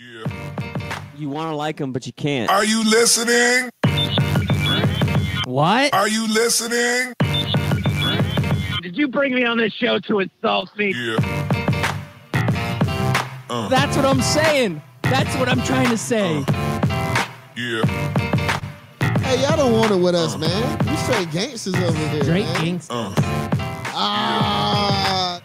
Yeah. You want to like him, but you can't. Are you listening? What? Are you listening? Did you bring me on this show to insult me? Yeah. That's what I'm saying. That's what I'm trying to say. Yeah. Hey, y'all don't want it with us, man. We straight gangsters over here, Straight man. gangsters. Ah.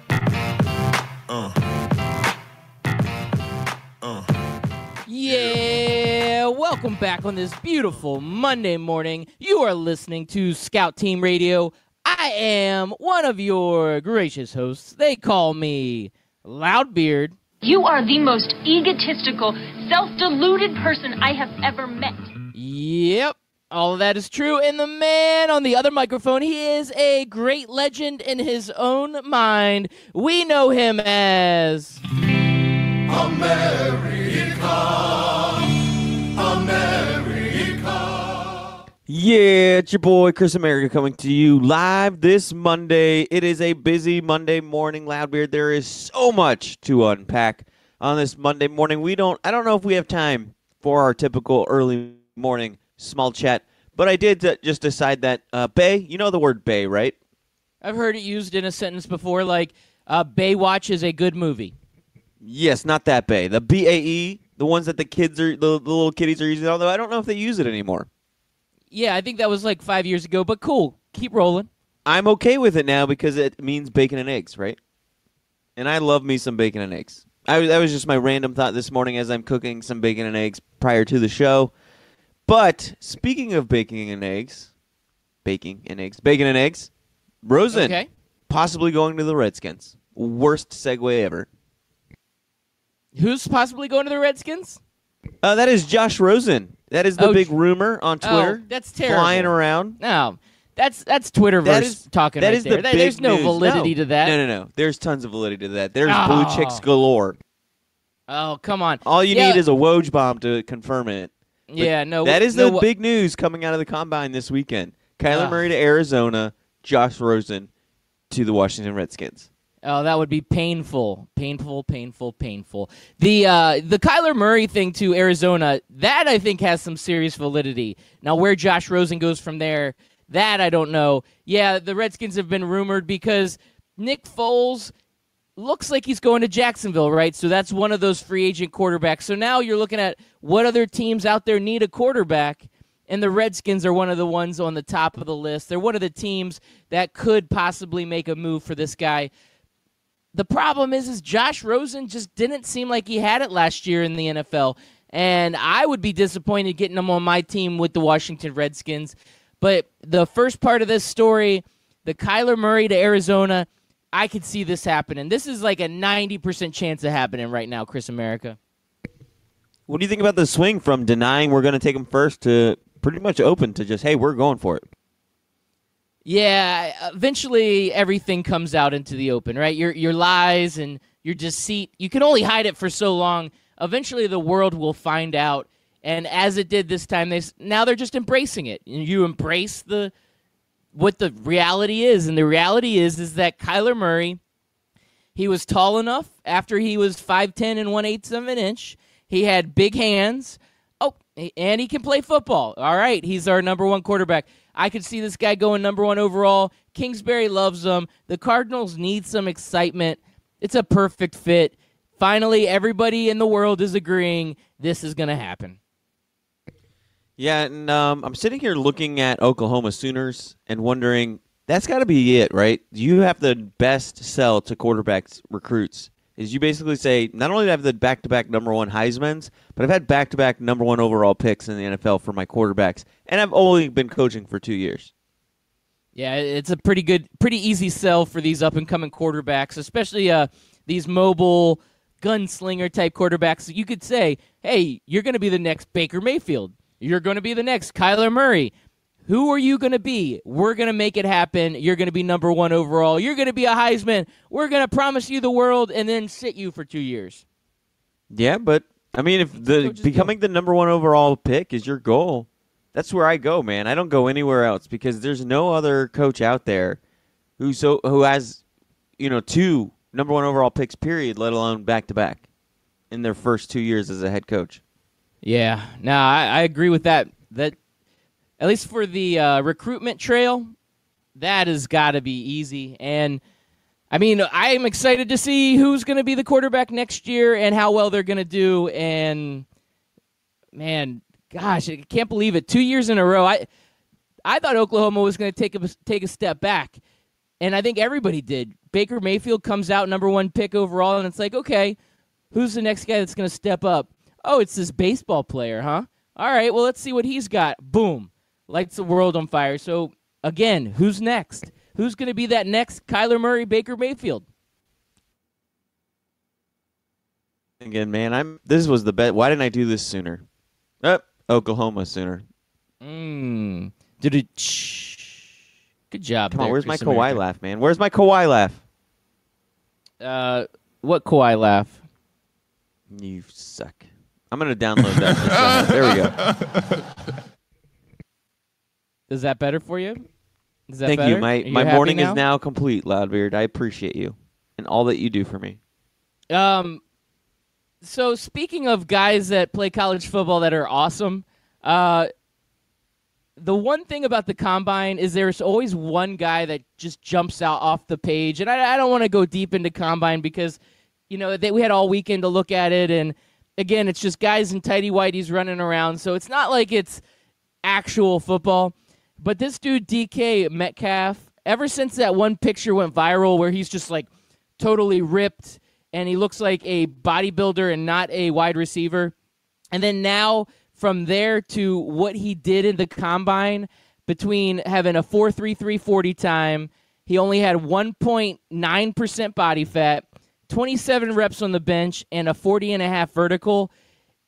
Yeah, welcome back on this beautiful Monday morning. You are listening to Scout Team Radio. I am one of your gracious hosts. They call me Loudbeard. You are the most egotistical, self-deluded person I have ever met. Yep, all of that is true. And the man on the other microphone, he is a great legend in his own mind. We know him as... Yeah, it's your boy Chris America coming to you live this Monday. It is a busy Monday morning, Loudbeard. There is so much to unpack on this Monday morning. I don't know if we have time for our typical early morning small chat, but I did just decide that Bay, you know the word Bay, right? I've heard it used in a sentence before, like, Baywatch is a good movie. Yes, not that Bay. The BAE, the ones that the little kiddies are using, although I don't know if they use it anymore. Yeah, I think that was like 5 years ago, but cool. Keep rolling. I'm okay with it now because it means bacon and eggs, right? And I love me some bacon and eggs. That was just my random thought this morning as I'm cooking some bacon and eggs prior to the show. But speaking of baking and eggs, Rosen Okay. possibly going to the Redskins. Worst segue ever. Who's possibly going to the Redskins? That is Josh Rosen. That is the Oh, big rumor on Twitter. Oh, that's terrible. Flying around. No, that's Twitterverse talking that right is there. the big There's no news. validity to that. No. There's tons of validity to that. There's Oh. blue chicks galore. Oh, come on. All you Yeah. need is a Woj bomb to confirm it. But Yeah, no. that is no, the big news coming out of the Combine this weekend. Kyler Murray to Arizona, Josh Rosen to the Washington Redskins. Oh, that would be painful. Painful. The Kyler Murray thing to Arizona, that I think has some serious validity. Now, where Josh Rosen goes from there, that I don't know. Yeah, the Redskins have been rumored because Nick Foles looks like he's going to Jacksonville, right? So that's one of those free agent quarterbacks. So now you're looking at what other teams out there need a quarterback, and the Redskins are one of the ones on the top of the list. They're one of the teams that could possibly make a move for this guy. The problem is Josh Rosen just didn't seem like he had it last year in the NFL, and I would be disappointed getting him on my team with the Washington Redskins. But the first part of this story, the Kyler Murray to Arizona, I could see this happening. This is like a 90% chance of happening right now, Chris America. What do you think about the swing from denying we're going to take him first to pretty much open to just, hey, we're going for it? Yeah, eventually everything comes out into the open, right? Your lies and your deceit, you can only hide it for so long. Eventually the world will find out, and as it did this time, now they're just embracing it. You embrace what the reality is, and the reality is that Kyler Murray, he was tall enough after he was 5'10" and 1/8 of an inch. He had big hands. Oh, and he can play football. All right, he's our number one quarterback. I could see this guy going number one overall. Kingsbury loves him. The Cardinals need some excitement. It's a perfect fit. Finally, everybody in the world is agreeing this is going to happen. Yeah, and I'm sitting here looking at Oklahoma Sooners and wondering, that's got to be it, right? You have the best sell to quarterbacks recruits. Is you basically say, not only do I have the back-to-back number one Heismans, but I've had back-to-back number one overall picks in the NFL for my quarterbacks, and I've only been coaching for 2 years. Yeah, it's a pretty easy sell for these up-and-coming quarterbacks, especially these mobile gunslinger-type quarterbacks. You could say, hey, you're going to be the next Baker Mayfield. You're going to be the next Kyler Murray. Who are you going to be? We're going to make it happen. You're going to be number one overall. You're going to be a Heisman. We're going to promise you the world and then sit you for 2 years. Yeah, but, I mean, if becoming the number one overall pick is your goal, that's where I go, man. I don't go anywhere else because there's no other coach out there who has, 2 number one overall picks, period, let alone back-to-back. in their first 2 years as a head coach. Yeah, no, I agree with that. That at least for the recruitment trail, that has got to be easy. And I mean, I am excited to see who's going to be the quarterback next year and how well they're going to do. And man, gosh, I can't believe it. 2 years in a row. I thought Oklahoma was going to take a step back, and I think everybody did. Baker Mayfield comes out number 1 pick overall, and it's like, okay, who's the next guy that's going to step up? Oh, it's this baseball player, huh? All right, well, let's see what he's got. Boom. Lights the world on fire. So, again, who's next? Who's going to be that next Kyler Murray, Baker Mayfield? Again, man, this was the best. Why didn't I do this sooner? Oklahoma sooner. Good job. Come on, there, where's Chris my Kawhi America. laugh, man? Where's my Kawhi laugh? What Kawhi laugh? You suck. I'm going to download that. There we go. Is that better for you? Is that Thank better? you. Are My happy morning is now complete, Loudbeard. I appreciate you and all that you do for me. So speaking of guys that play college football that are awesome, the one thing about the Combine is there's always one guy that just jumps out off the page. And I don't want to go deep into Combine because, we had all weekend to look at it. And, again, it's just guys in tighty whities running around. So it's not like it's actual football. But this dude, DK Metcalf, ever since that one picture went viral where he's just, like, totally ripped and he looks like a bodybuilder and not a wide receiver, and then now from there to what he did in the Combine, between having a 4.33 40 time, he only had 1.9% body fat, 27 reps on the bench, and a 40.5 vertical.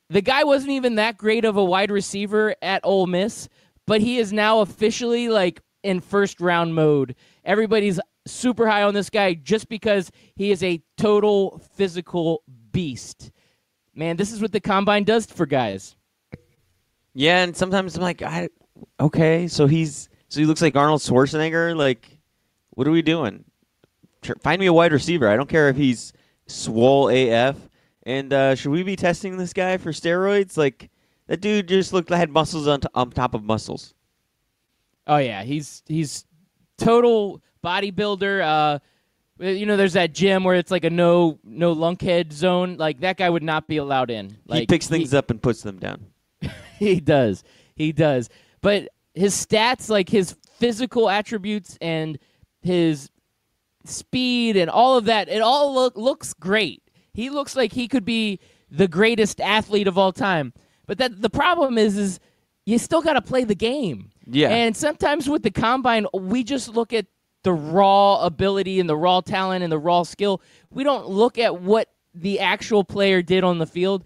The guy wasn't even that great of a wide receiver at Ole Miss, but he is now officially like in first round mode. Everybody's super high on this guy just because he is a total physical beast. Man, this is what the Combine does for guys. Yeah, and sometimes I'm like, okay, so he looks like Arnold Schwarzenegger. Like, what are we doing? Find me a wide receiver. I don't care if he's swole AF. And should we be testing this guy for steroids? Like, that dude just had muscles on top of muscles. Oh yeah, he's total bodybuilder. There's that gym where it's like a no lunkhead zone. Like, that guy would not be allowed in. Like, he picks things up and puts them down. He does. But his stats, like his physical attributes and his speed and all of that, it all looks great. He looks like he could be the greatest athlete of all time. But the problem is you still got to play the game. Yeah. And sometimes with the Combine, we just look at the raw ability and the raw talent and the raw skill. We don't look at what the actual player did on the field.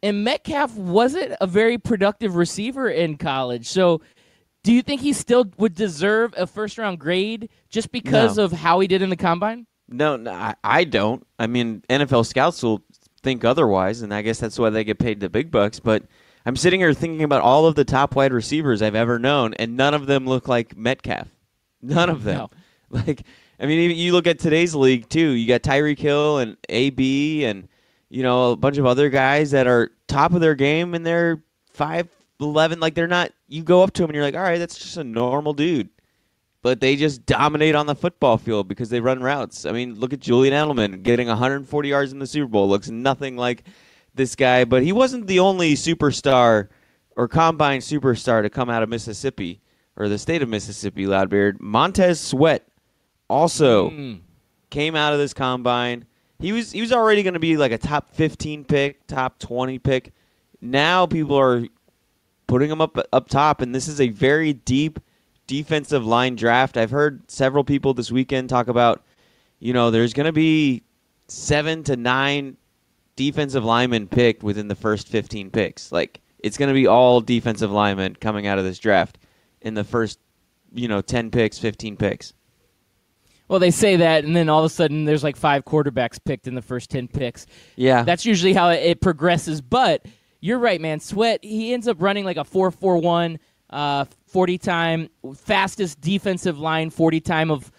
And Metcalf wasn't a very productive receiver in college. So do you think he still would deserve a first-round grade just because of how he did in the Combine? No, I don't. I mean, NFL scouts will think otherwise, and I guess that's why they get paid the big bucks. But I'm sitting here thinking about all of the top wide receivers I've ever known, and none of them look like Metcalf. None of them. No. Like, I mean, even you look at today's league, too. You got Tyreek Hill and AB and, a bunch of other guys that are top of their game, and they're 5'11". Like, they're not – you go up to them, and you're like, all right, that's just a normal dude. But they just dominate on the football field because they run routes. I mean, look at Julian Edelman getting 140 yards in the Super Bowl. Looks nothing like this guy. But he wasn't the only superstar or combine superstar to come out of Mississippi or the state of Mississippi, Loudbeard. Montez Sweat also came out of this combine. He was already going to be like a top 15 pick, top 20 pick. Now people are putting him up top, and this is a very deep defensive line draft. I've heard several people this weekend talk about, there's going to be 7 to 9 defensive linemen picked within the first 15 picks. Like, it's going to be all defensive linemen coming out of this draft in the first, 10 picks, 15 picks. Well, they say that, and then all of a sudden there's like 5 quarterbacks picked in the first 10 picks. Yeah. That's usually how it progresses. But you're right, man. Sweat, he ends up running like a 4.41 40 time, fastest defensive line 40 time of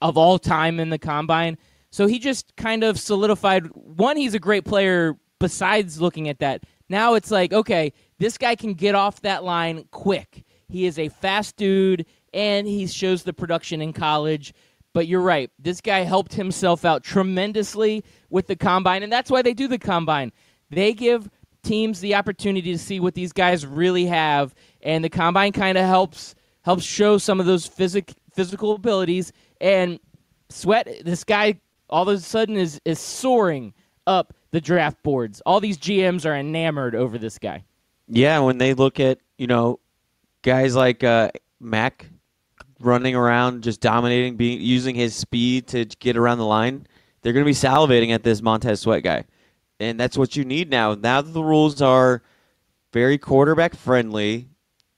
all time in the Combine. So he just kind of solidified, one, he's a great player besides looking at that, now it's like, okay, this guy can get off that line quick. He is a fast dude, and he shows the production in college. But you're right. This guy helped himself out tremendously with the Combine, and that's why they do the Combine. They give teams the opportunity to see what these guys really have, and the Combine kind of helps show some of those physical abilities. And Sweat, this guy, all of a sudden is soaring up the draft boards. All these GMs are enamored over this guy. Yeah, when they look at, guys like Mac running around, just dominating, using his speed to get around the line, they're going to be salivating at this Montez Sweat guy. And that's what you need now. Now that the rules are very quarterback friendly,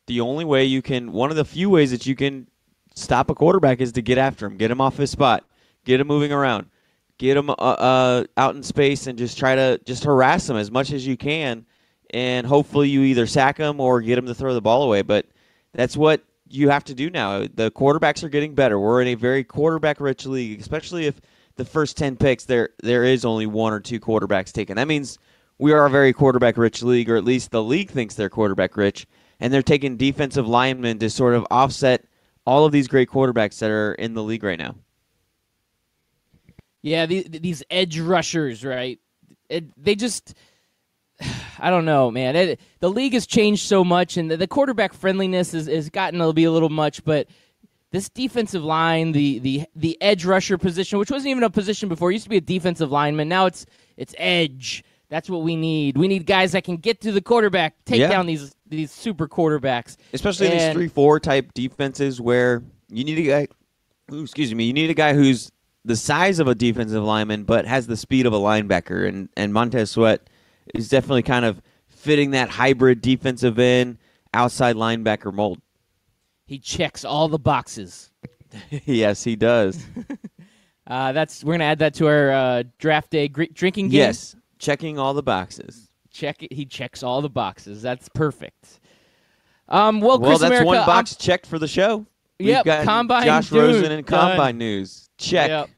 the only way you can, one of the few ways that you can stop a quarterback is to get after him, get him off his spot, get him moving around, get him out in space, and just try to harass him as much as you can. And hopefully you either sack him or get him to throw the ball away. But that's what you have to do now. The quarterbacks are getting better. We're in a very quarterback-rich league, especially if the first 10 picks, there is only one or two quarterbacks taken. That means we are a very quarterback-rich league, or at least the league thinks they're quarterback-rich, and they're taking defensive linemen to sort of offset all of these great quarterbacks that are in the league right now. Yeah, these edge rushers, right? They just... I don't know, man. The league has changed so much, and the quarterback friendliness has gotten to be a little much, but this defensive line, the edge rusher position, which wasn't even a position before, it used to be a defensive lineman. Now it's edge. That's what we need. We need guys that can get to the quarterback, take down these super quarterbacks. Especially in these 3-4 type defenses where you need a guy, you need a guy who's the size of a defensive lineman but has the speed of a linebacker, and Montez Sweat is definitely kind of fitting that hybrid defensive end, outside linebacker mold. He checks all the boxes. Yes, he does. We're going to add that to our draft day drinking game. Yes, checking all the boxes. He checks all the boxes. That's perfect. Well, Chris that's America, one box checked for the show. We've got Combine Josh Rosen and Combine news. Check. Yep.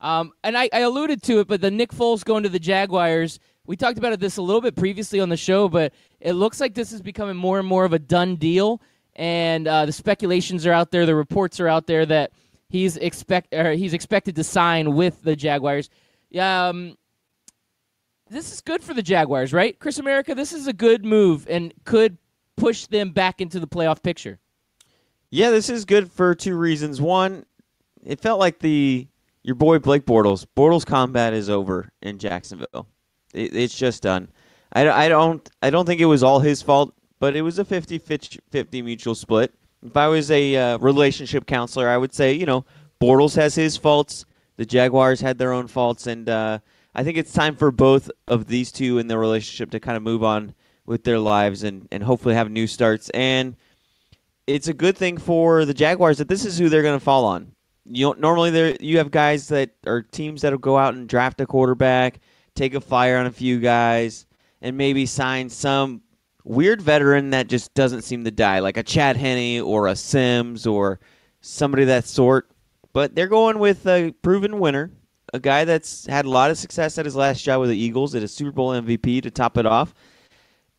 And I alluded to it, but the Nick Foles going to the Jaguars, we talked about this a little bit previously on the show, but it looks like this is becoming more and more of a done deal, and the speculations are out there, the reports are out there that he's expected to sign with the Jaguars. This is good for the Jaguars, right? Chris America, this is a good move and could push them back into the playoff picture. Yeah, this is good for two reasons. One, it felt like your boy Blake Bortles' combat is over in Jacksonville. It's just done. I don't think it was all his fault, but it was a 50-50 mutual split. If I was a relationship counselor, I would say, Bortles has his faults, the Jaguars had their own faults, and I think it's time for both of these two in their relationship to kind of move on with their lives and hopefully have new starts. And it's a good thing for the Jaguars that this is who they're going to fall on. Normally you have guys that are teams that will go out and draft a quarterback, take a flyer on a few guys, and maybe sign some weird veteran that just doesn't seem to die, like a Chad Henne or a Sims or somebody of that sort. But they're going with a proven winner, a guy that's had a lot of success at his last job with the Eagles, at a Super Bowl MVP to top it off.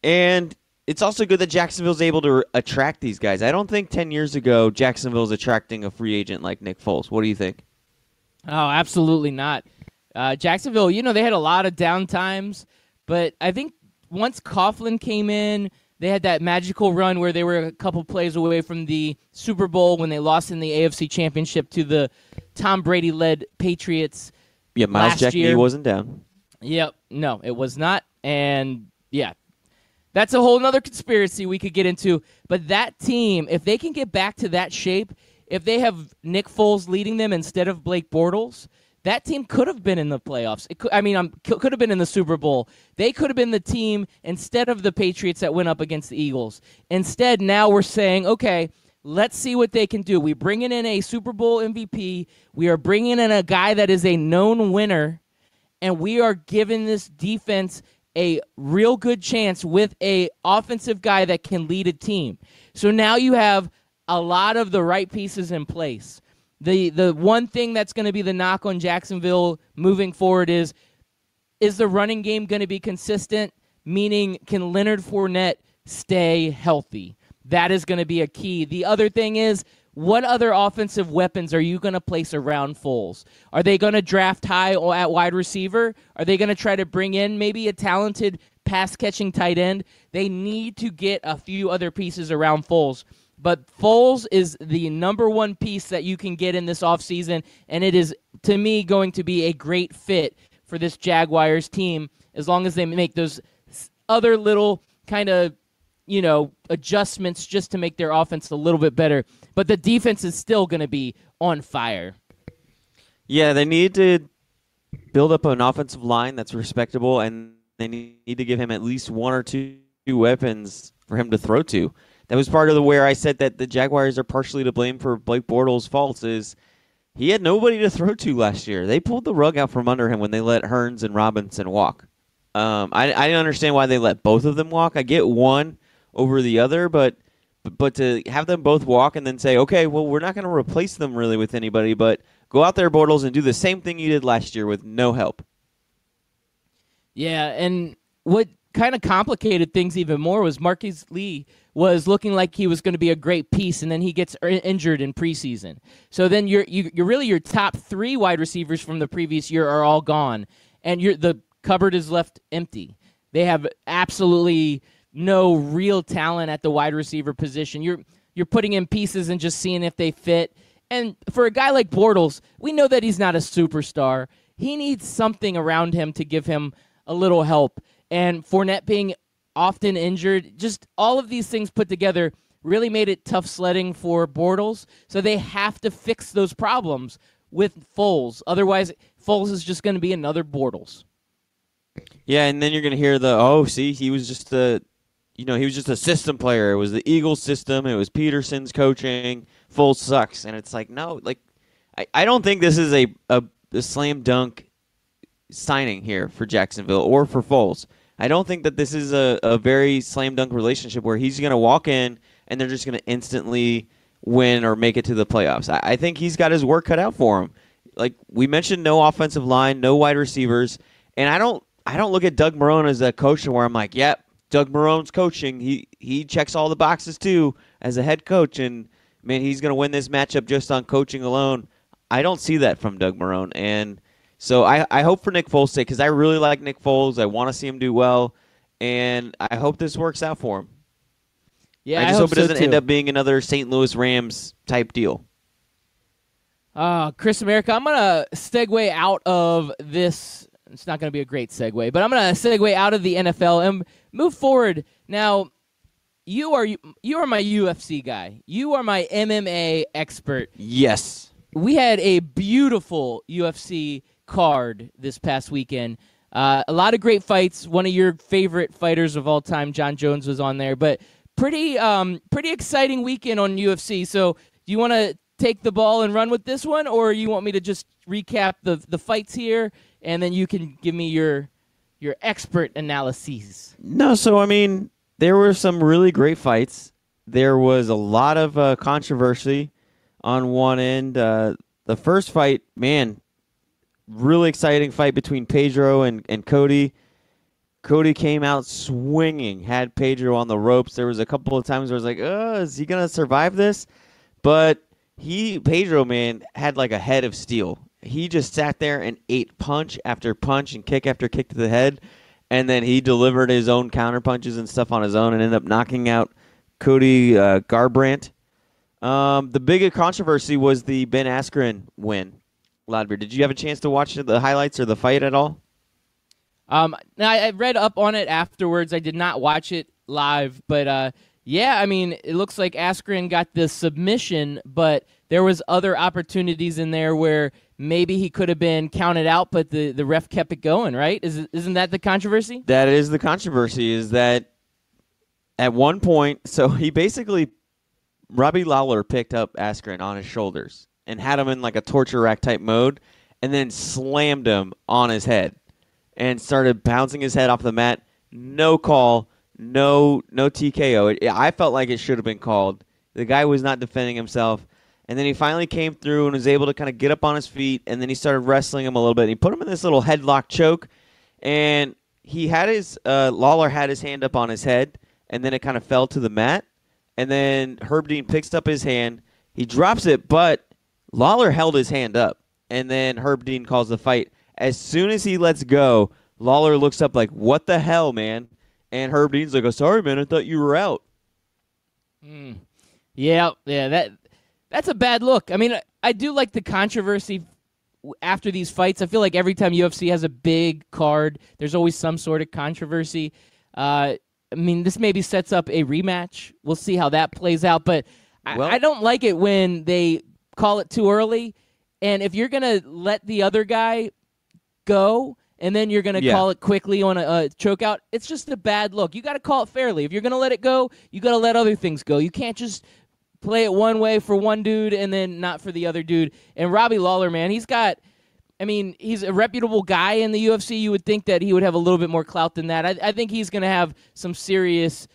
And it's also good that Jacksonville's able to attract these guys. I don't think 10 years ago Jacksonville's attracting a free agent like Nick Foles. What do you think? Oh, absolutely not. Jacksonville, they had a lot of downtimes, but I think once Coughlin came in, they had that magical run where they were a couple plays away from the Super Bowl when they lost in the AFC Championship to the Tom Brady-led Patriots. Yeah, Miles Jack knee wasn't down. Yep, no, it was not, and yeah, that's a whole other conspiracy we could get into. But that team, if they can get back to that shape, if they have Nick Foles leading them instead of Blake Bortles, that team could have been in the playoffs. Could have been in the Super Bowl. They could have been the team instead of the Patriots that went up against the Eagles. Instead, now we're saying, okay, let's see what they can do. We bring in a Super Bowl MVP. We are bringing in a guy that is a known winner, and we are giving this defense a real good chance with a offensive guy that can lead a team. So now you have a lot of the right pieces in place. The one thing that's going to be the knock on Jacksonville moving forward is is the running game going to be consistent? Meaning, can Leonard Fournette stay healthy? That is going to be a key. The other thing is, what other offensive weapons are you going to place around Foles? Are they going to draft high at wide receiver? Are they going to try to bring in maybe a talented pass-catching tight end? They need to get a few other pieces around Foles. But Foles is the number one piece that you can get in this offseason, and it is, to me, going to be a great fit for this Jaguars team as long as they make those other little kind of, adjustments just to make their offense a little bit better. But the defense is still going to be on fire. Yeah, they need to build up an offensive line that's respectable, and they need to give him at least one or two weapons for him to throw to. That was part of where I said that the Jaguars are partially to blame for Blake Bortles' faults is he had nobody to throw to last year. They pulled the rug out from under him when they let Hearns and Robinson walk. I didn't understand why they let both of them walk. I get one over the other, but to have them both walk and then say, okay, well, we're not going to replace them really with anybody, but go out there, Bortles, and do the same thing you did last year with no help. Yeah, and what kind of complicated things even more was Marquise Lee was looking like he was going to be a great piece, and then he gets injured in preseason. So then you're really your top three wide receivers from the previous year are all gone, and the cupboard is left empty. They have absolutely no real talent at the wide receiver position. You're putting in pieces and just seeing if they fit. And for a guy like Bortles, we know that he's not a superstar. He needs something around him to give him a little help. And Fournette being often injured, just all of these things put together really made it tough sledding for Bortles. So they have to fix those problems with Foles. Otherwise, Foles is just going to be another Bortles. Yeah, and then you're going to hear he was just a system player. It was the Eagles system. It was Peterson's coaching. Foles sucks. And it's like, no, I don't think this is a slam dunk signing here for Jacksonville or for Foles. I don't think that this is a very slam dunk relationship where he's going to walk in and they're just going to instantly win or make it to the playoffs. I think he's got his work cut out for him. Like we mentioned, no offensive line, no wide receivers, and I don't look at Doug Marrone as a coach where I'm like, yep, Doug Marrone's coaching. He checks all the boxes too as a head coach, and man, he's going to win this matchup just on coaching alone. I don't see that from Doug Marrone, and so I hope for Nick Foles' sake because I really like Nick Foles. I want to see him do well, and I hope this works out for him. Yeah, I just hope it doesn't end up being another St. Louis Rams type deal. Chris America, I'm going to segue out of this. It's not going to be a great segue, but I'm going to segue out of the NFL and move forward. Now, you are my UFC guy. You are my MMA expert. Yes. We had a beautiful UFC card this past weekend. A lot of great fights. One of your favorite fighters of all time, John Jones, was on there. But pretty exciting weekend on UFC. So do you want to take the ball and run with this one, or you want me to just recap the fights here, and then you can give me your expert analyses? No, so, I mean, there were some really great fights. There was a lot of controversy on one end. The first fight, man, really exciting fight between Pedro and Cody. Cody came out swinging, had Pedro on the ropes. There was a couple of times where I was like, is he going to survive this? But Pedro, man, had like a head of steel. He just sat there and ate punch after punch and kick after kick to the head, and then he delivered his own counter punches and stuff on his own and ended up knocking out Cody Garbrandt. The big controversy was the Ben Askren win. Loudbeer, did you have a chance to watch the highlights or the fight at all? Now I read up on it afterwards. I did not watch it live, but yeah, I mean, it looks like Askren got the submission, but there was other opportunities in there where maybe he could have been counted out, but the ref kept it going, right? Isn't that the controversy? That is the controversy, is that at one point, so he basically, Robbie Lawler picked up Askren on his shoulders and had him in like a torture rack type mode and then slammed him on his head and started bouncing his head off the mat. No call, no TKO. I felt like it should have been called. The guy was not defending himself. And then he finally came through and was able to kind of get up on his feet, and then he started wrestling him a little bit. And he put him in this little headlock choke, and he had his Lawler had his hand up on his head, and then it kind of fell to the mat, and then Herb Dean picks up his hand, he drops it, but Lawler held his hand up, and then Herb Dean calls the fight. As soon as he lets go, Lawler looks up like, "What the hell, man?" And Herb Dean's like, "Oh, sorry, man, I thought you were out." Yeah, that's a bad look. I mean, I do like the controversy after these fights. I feel like every time UFC has a big card, there's always some sort of controversy. I mean, this maybe sets up a rematch. We'll see how that plays out. But I don't like it when they call it too early. And if you're going to let the other guy go and then you're going to call it quickly on a choke out, it's just a bad look. You got to call it fairly. If you're going to let it go, you got to let other things go. You can't just play it one way for one dude and then not for the other dude. And Robbie Lawler, man, he's a reputable guy in the UFC. You would think that he would have a little bit more clout than that. I think he's going to have some serious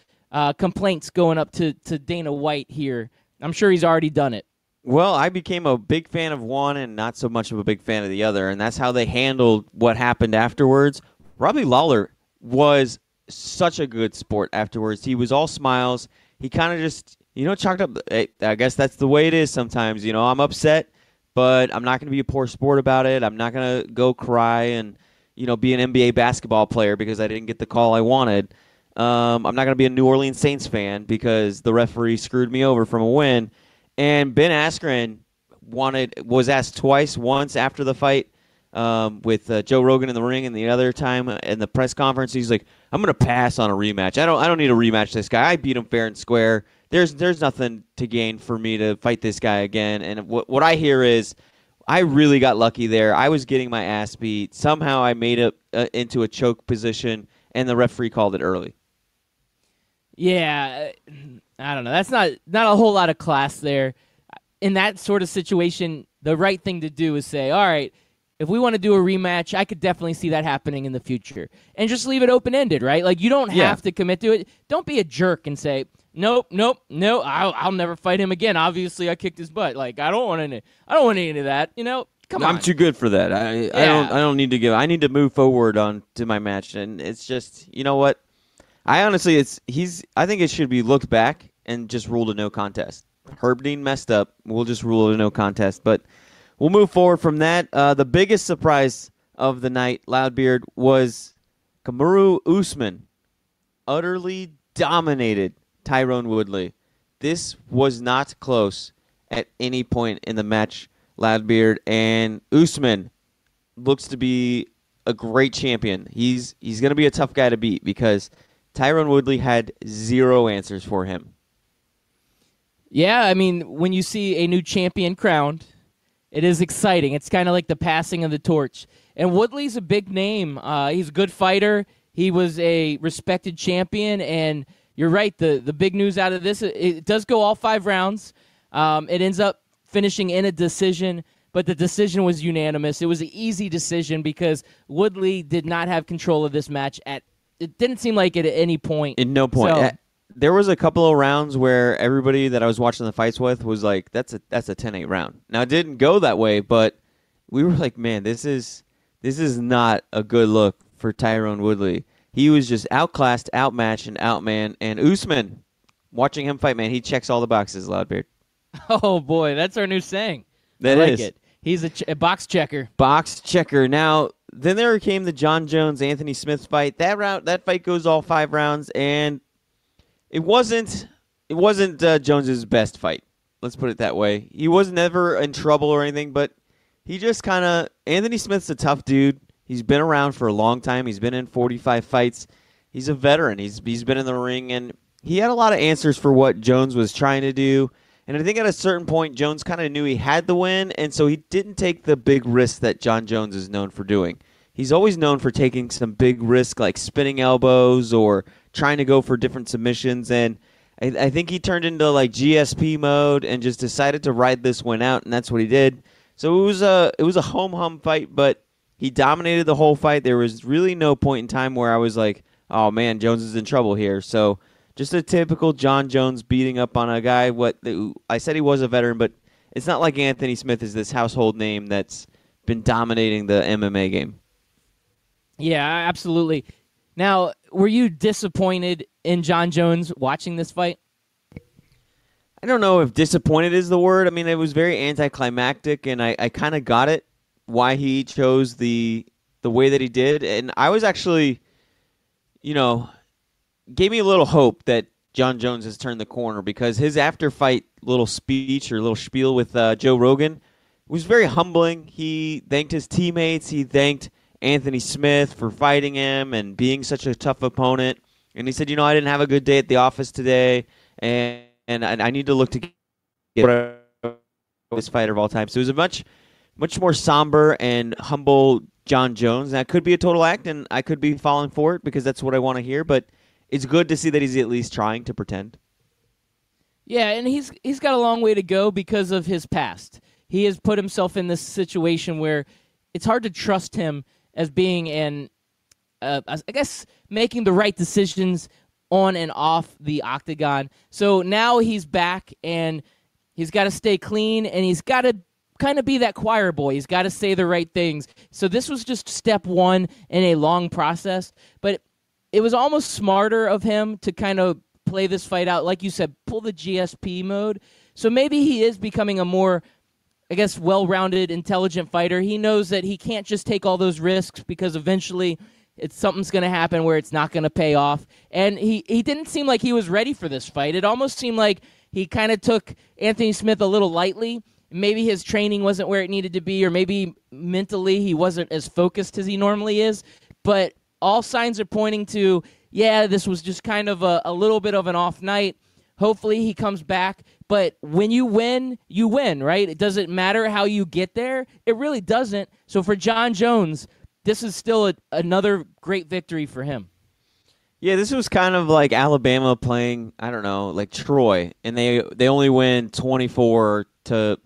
complaints going up to Dana White here. I'm sure he's already done it. Well, I became a big fan of one and not so much of a big fan of the other, and that's how they handled what happened afterwards. Robbie Lawler was such a good sport afterwards. He was all smiles. He kind of just, chalked up. Hey, I guess that's the way it is sometimes. I'm upset, but I'm not going to be a poor sport about it. I'm not going to go cry and, be an NBA basketball player because I didn't get the call I wanted. I'm not going to be a New Orleans Saints fan because the referee screwed me over from a win. And Ben Askren was asked twice, once after the fight with Joe Rogan in the ring, and the other time in the press conference, he's like, "I'm going to pass on a rematch. I don't need to rematch this guy. I beat him fair and square. There's nothing to gain for me to fight this guy again." And what I hear is, I really got lucky there. I was getting my ass beat. Somehow I made it into a choke position, and the referee called it early. Yeah, I don't know. That's not a whole lot of class there. In that sort of situation, the right thing to do is say, all right, if we want to do a rematch, I could definitely see that happening in the future. And just leave it open-ended, right? Like, you don't have to commit to it. Don't be a jerk and say, nope, no, I'll never fight him again. Obviously, I kicked his butt. Like, I don't want any of that. Come on. I'm too good for that. I don't need to give. I need to move forward on to my match. And it's just, you know what? I honestly, I think it should be looked back and just ruled a no contest. Herb Dean messed up. We'll just rule it a no contest. But we'll move forward from that. The biggest surprise of the night, Loudbeard, was Kamaru Usman utterly dominated Tyron Woodley. This was not close at any point in the match, Loudbeard. And Usman looks to be a great champion. He's going to be a tough guy to beat because Tyron Woodley had zero answers for him. Yeah, I mean, when you see a new champion crowned, it is exciting. It's kind of like the passing of the torch. And Woodley's a big name. He's a good fighter. He was a respected champion. And you're right, the big news out of this, it does go all 5 rounds. It ends up finishing in a decision, but the decision was unanimous. It was an easy decision because Woodley did not have control of this match it didn't seem like it at any point. At no point. So, there was a couple of rounds where everybody that I was watching the fights with was like, that's a 10-8 round. Now, it didn't go that way, but we were like, man, this is not a good look for Tyron Woodley. He was just outclassed, outmatched, and outmanned. And Usman, watching him fight, man, he checks all the boxes, Loudbeard. Oh, boy, that's our new saying. That I is. like it. He's a box checker. Box checker. Now, then there came the John Jones-Anthony Smith fight. That fight goes all 5 rounds, and it wasn't Jones's best fight. Let's put it that way. He was never in trouble or anything, but he just kind of – Anthony Smith's a tough dude. He's been around for a long time. He's been in 45 fights. He's a veteran. He's been in the ring, and he had a lot of answers for what Jones was trying to do. And I think at a certain point, Jones kind of knew he had the win, and so he didn't take the big risks that John Jones is known for doing. He's always known for taking some big risks like spinning elbows or trying to go for different submissions, and I think he turned into like GSP mode and just decided to ride this win out, and that's what he did. So it was a home fight, but he dominated the whole fight. There was really no point in time where I was like, oh man, Jones is in trouble here. So just a typical John Jones beating up on a guy. I said he was a veteran, but it's not like Anthony Smith is this household name that's been dominating the MMA game. Yeah, absolutely. Now, were you disappointed in John Jones watching this fight? I don't know if disappointed is the word. I mean, it was very anticlimactic, and I kind of got it why he chose the way that he did. And I was actually, gave me a little hope that John Jones has turned the corner, because his after-fight little speech or little spiel with Joe Rogan was very humbling. He thanked his teammates. He thanked Anthony Smith for fighting him and being such a tough opponent. And he said, I didn't have a good day at the office today, and I need to look to get this fighter of all time. So it was a much more somber and humble John Jones. That could be a total act, and I could be falling for it because that's what I want to hear. But it's good to see that he's at least trying to pretend. Yeah, and he's got a long way to go because of his past. He has put himself in this situation where it's hard to trust him as being I guess, making the right decisions on and off the octagon. So now he's back, and he's got to stay clean, and he's got to kind of be that choir boy. He's got to say the right things. So this was just step one in a long process, but it was almost smarter of him to kind of play this fight out, like you said, pull the GSP mode. So maybe he is becoming a more, I guess, well-rounded, intelligent fighter. He knows that he can't just take all those risks because eventually something's going to happen where it's not going to pay off. And he didn't seem like he was ready for this fight. It almost seemed like he kind of took Anthony Smith a little lightly. Maybe his training wasn't where it needed to be, or maybe mentally he wasn't as focused as he normally is. But all signs are pointing to, this was just kind of a little bit of an off night. Hopefully he comes back. But when you win, right? It doesn't matter how you get there. It really doesn't. So for John Jones, this is still another great victory for him. Yeah, this was kind of like Alabama playing, I don't know, like Troy, and they only win 24 to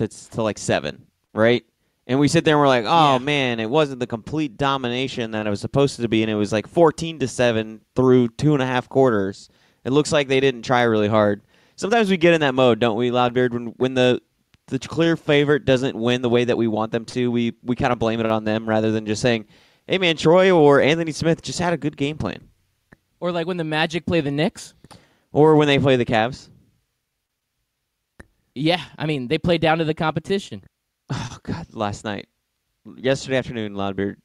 7, right? And we sit there and we're like, man, it wasn't the complete domination that it was supposed to be, and it was like 14-7 through 2.5 quarters. It looks like they didn't try really hard. Sometimes we get in that mode, don't we, Loudbeard? When the clear favorite doesn't win the way that we want them to, we kind of blame it on them rather than just saying, hey, man, Troy or Anthony Smith just had a good game plan. Or like when the Magic play the Knicks. Or when they play the Cavs. Yeah, I mean, they played down to the competition. Oh, God, yesterday afternoon, Loudbeard,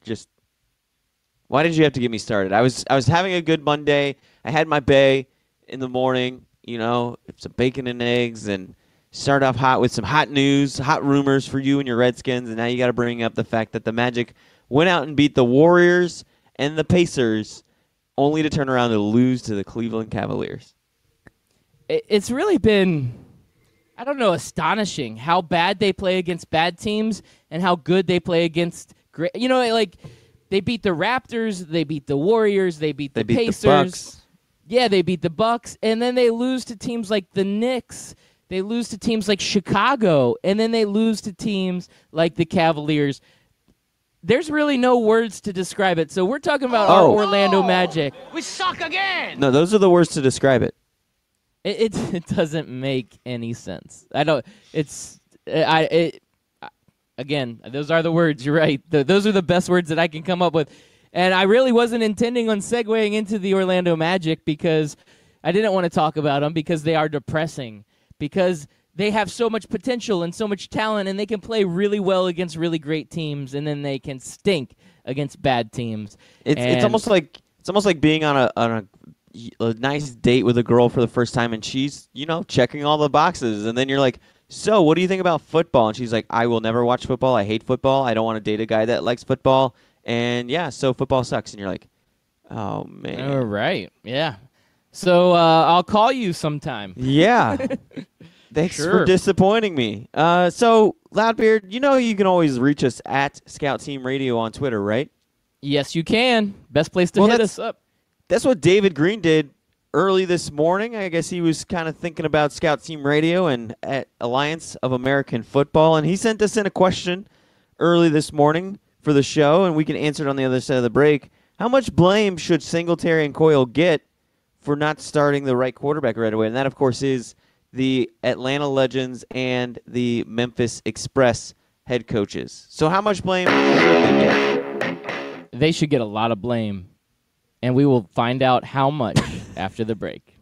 why did you have to get me started? I was having a good Monday. I had my bay in the morning, some bacon and eggs, and start off hot with some hot news, hot rumors for you and your Redskins, and now you got to bring up the fact that the Magic went out and beat the Warriors and the Pacers, only to turn around and lose to the Cleveland Cavaliers. It's really been, I don't know, astonishing how bad they play against bad teams and how good they play against great. Like they beat the Raptors, they beat the Warriors, they beat the Pacers. The Bucks. Yeah, they beat the Bucks, and then they lose to teams like the Knicks. They lose to teams like Chicago, and then they lose to teams like the Cavaliers. There's really no words to describe it. So we're talking about our Orlando Magic. We suck again. No, those are the words to describe it. It doesn't make any sense. Again, those are the words. You're right. Those are the best words that I can come up with. And I really wasn't intending on segueing into the Orlando Magic because I didn't want to talk about them because they are depressing. Because they have so much potential and so much talent, and they can play really well against really great teams, and then they can stink against bad teams. It's almost like being on a nice date with a girl for the first time, and she's checking all the boxes, and then you're like, so what do you think about football? And she's like, I will never watch football. I hate football. I don't want to date a guy that likes football. And yeah, so football sucks. And you're like, oh man. All right, yeah. So I'll call you sometime. Yeah. Thanks for disappointing me. So, Loudbeard, you can always reach us at Scout Team Radio on Twitter, right? Yes, you can. Best place to hit us up. That's what David Green did early this morning. I guess he was kind of thinking about Scout Team Radio and at Alliance of American Football, and he sent us in a question early this morning for the show, and we can answer it on the other side of the break. How much blame should Singletary and Coyle get for not starting the right quarterback right away? And that, of course, is the Atlanta Legends and the Memphis Express head coaches. So how much blame should they get? they should get a lot of blame. And we will find out how much after the break.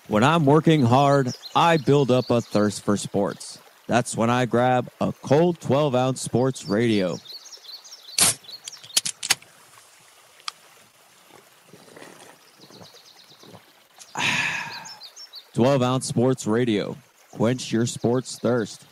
When I'm working hard, I build up a thirst for sports. That's when I grab a cold 12-ounce sports radio. "12-ounce sports radio. Quench your sports thirst."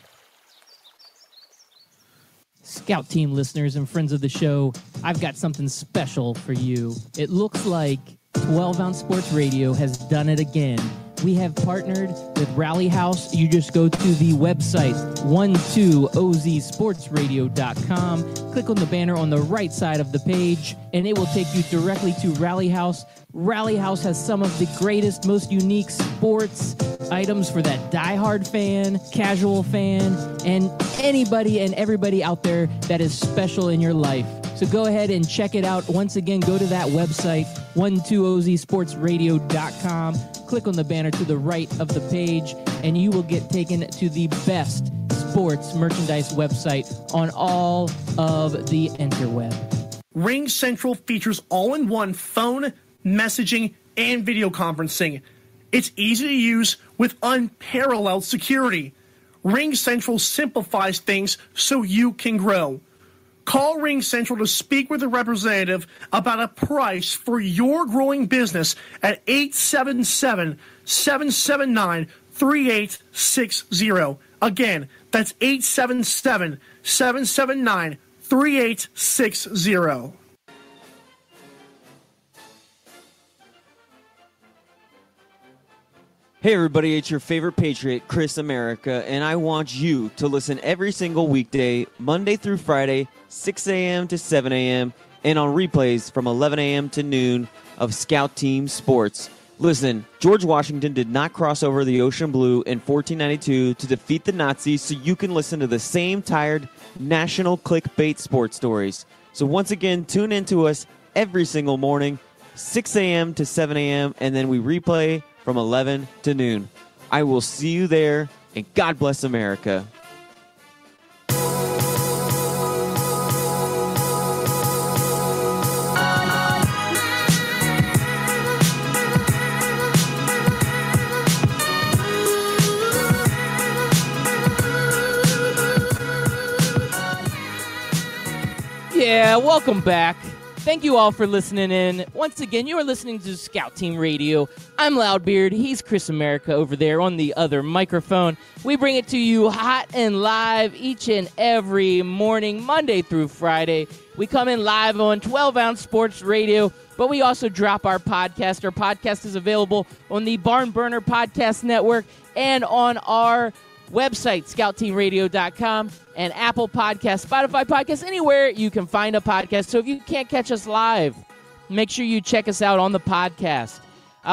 Scout Team listeners and friends of the show, I've got something special for you. It looks like 12-ounce sports radio has done it again. We have partnered with Rally House. You just go to the website, 12ozsportsradio.com. Click on the banner on the right side of the page, and it will take you directly to Rally House. Rally House has some of the greatest, most unique sports items for that diehard fan, casual fan, and anybody and everybody out there that is special in your life. So go ahead and check it out. Once again, go to that website, 12ozsportsradio.com. Click on the banner to the right of the page, and you will get taken to the best sports merchandise website on all of the interweb. Ring Central features all-in-one phone, messaging, and video conferencing. It's easy to use with unparalleled security. Ring Central simplifies things so you can grow. Call Ring Central to speak with a representative about a price for your growing business at 877-779-3860. Again, that's 877-779-3860. Hey everybody, it's your favorite Patriot, Chris America, and I want you to listen every single weekday, Monday through Friday, 6 a.m. to 7 a.m., and on replays from 11 a.m. to noon of Scout Team Sports. Listen, George Washington did not cross over the ocean blue in 1492 to defeat the Nazis, so you can listen to the same tired national clickbait sports stories. So once again, tune in to us every single morning, 6 a.m. to 7 a.m., and then we replay from 11 to noon. I will see you there, and God bless America. Yeah, welcome back. Thank you all for listening in. Once again, you are listening to Scout Team Radio. I'm Loudbeard. He's Chris America over there on the other microphone. We bring it to you hot and live each and every morning, Monday through Friday. We come in live on 12-ounce sports radio, but we also drop our podcast. Our podcast is available on the Barn Burner Podcast Network and on our website, scoutteamradio.com, and Apple Podcasts, Spotify Podcasts, anywhere you can find a podcast. So if you can't catch us live, make sure you check us out on the podcast.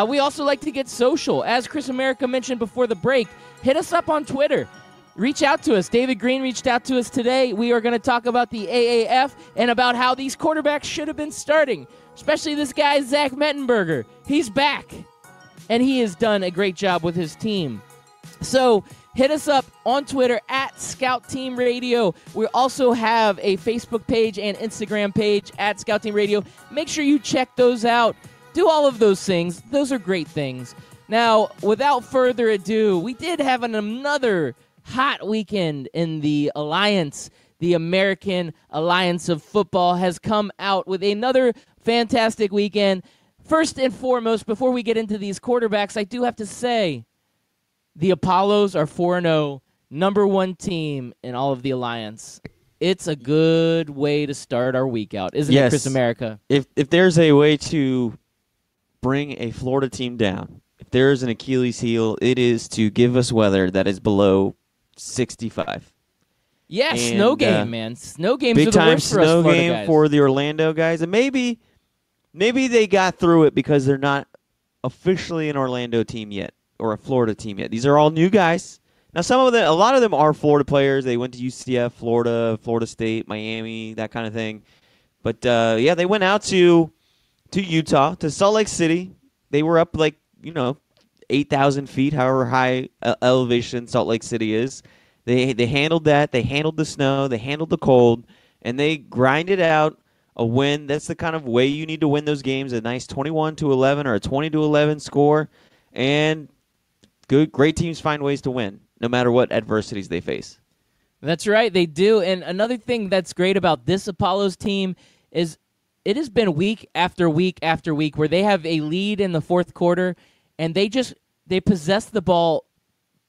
We also like to get social. As Chris America mentioned before the break, hit us up on Twitter. Reach out to us. David Green reached out to us today. We are going to talk about the AAF and about how these quarterbacks should have been starting, especially this guy, Zach Mettenberger. He's back, and he has done a great job with his team. So hit us up on Twitter at Scout Team Radio. We also have a Facebook page and Instagram page at Scout Team Radio. Make sure you check those out. Do all of those things. Those are great things. Now, without further ado, we did have another hot weekend in the Alliance. The American Alliance of Football has come out with another fantastic weekend. First and foremost, before we get into these quarterbacks, I do have to say, the Apollos are 4-0, number one team in all of the Alliance. It's a good way to start our week out, isn't it, Chris America? If there's a way to bring a Florida team down, if there is an Achilles heel, it is to give us weather that is below 65. Yeah, snow game, man. Snow games big are the time worst for us snow Florida game guys. for the Orlando guys, and maybe they got through it because they're not officially an Orlando team yet or a Florida team yet. These are all new guys. Now, a lot of them are Florida players. They went to UCF, Florida State, Miami, that kind of thing. But yeah, they went out to to Utah, to Salt Lake City. They were up 8,000 feet, however high elevation Salt Lake City is. They handled that. They handled the snow. They handled the cold, and they grinded out a win. That's the kind of way you need to win those games, a nice 21-11 or a 20-11 score. And great teams find ways to win, no matter what adversities they face. That's right, they do. And another thing that's great about this Apollos team is it has been week after week after week where they have a lead in the fourth quarter, and they possess the ball